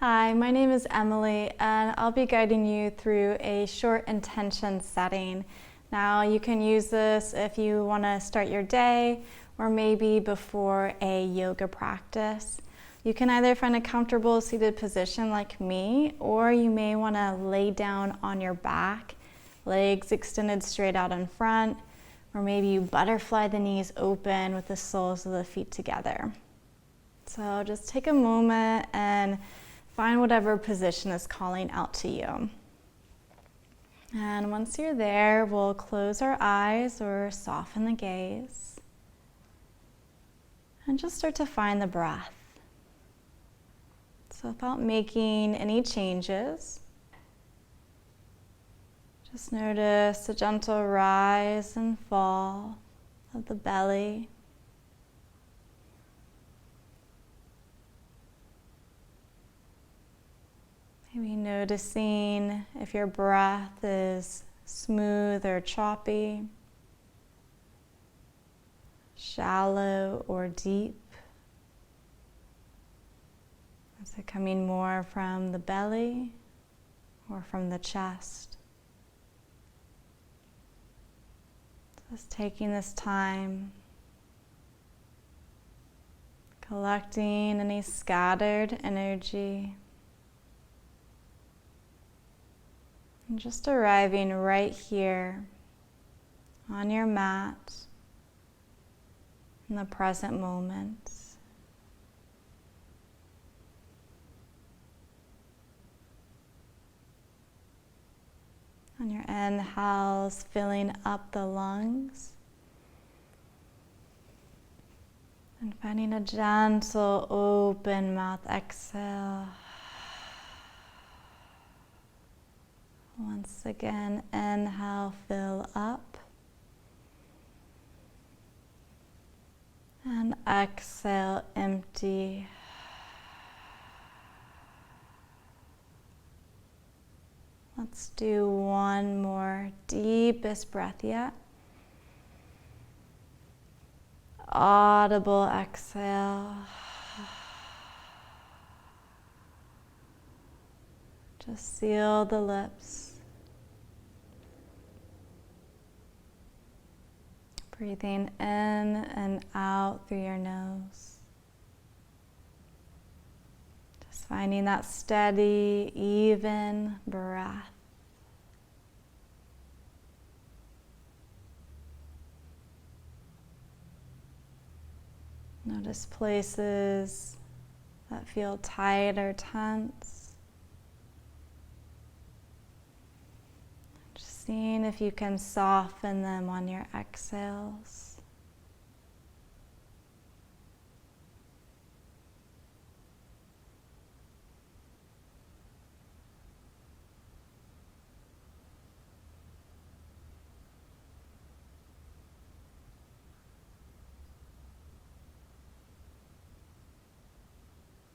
Hi, my name is Emily, and I'll be guiding you through a short intention setting. Now, you can use this if you want to start your day or maybe before a yoga practice. You can either find a comfortable seated position like me, or you may want to lay down on your back, legs extended straight out in front, or maybe you butterfly the knees open with the soles of the feet together. So just take a moment and find whatever position is calling out to you. And once you're there, we'll close our eyes or soften the gaze and just start to find the breath. So without making any changes, just notice the gentle rise and fall of the belly. Maybe noticing if your breath is smooth or choppy, shallow or deep. Is it coming more from the belly or from the chest? Just taking this time, collecting any scattered energy, and just arriving right here on your mat in the present moment. On your inhales, filling up the lungs and finding a gentle open mouth exhale. Once again, inhale, fill up. And exhale, empty. Let's do one more deepest breath yet. Audible exhale. Just seal the lips. Breathing in and out through your nose. Just finding that steady, even breath. Notice places that feel tight or tense. Just seeing if you can soften them on your exhales.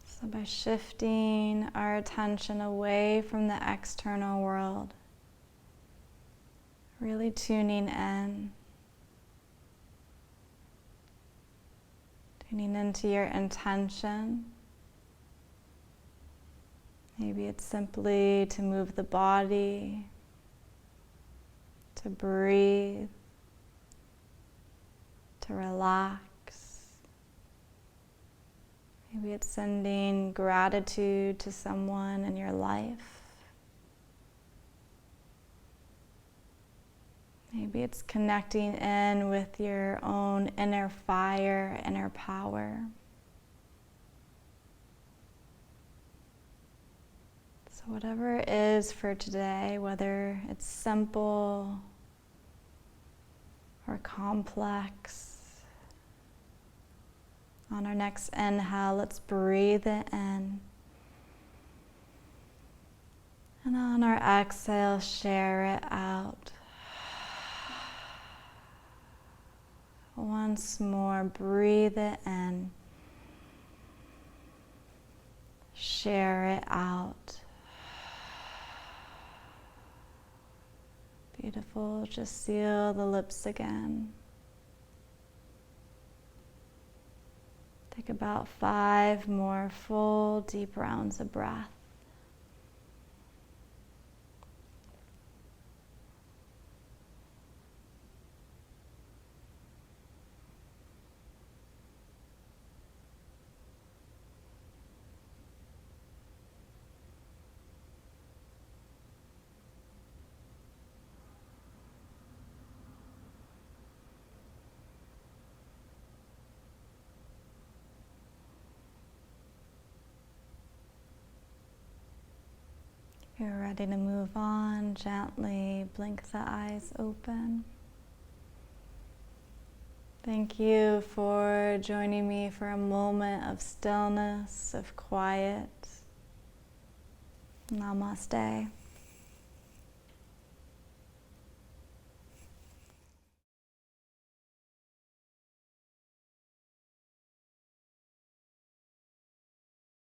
So by shifting our attention away from the external world, really tuning into your intention. Maybe it's simply to move the body, to breathe, to relax. Maybe it's sending gratitude to someone in your life. Maybe it's connecting in with your own inner fire, inner power. So whatever it is for today, whether it's simple or complex, on our next inhale, let's breathe it in. And on our exhale, share it out. Once more, breathe it in. Share it out. Beautiful. Just seal the lips again. Take about 5 more full, deep rounds of breath. If you're ready to move on, gently blink the eyes open. Thank you for joining me for a moment of stillness, of quiet. Namaste.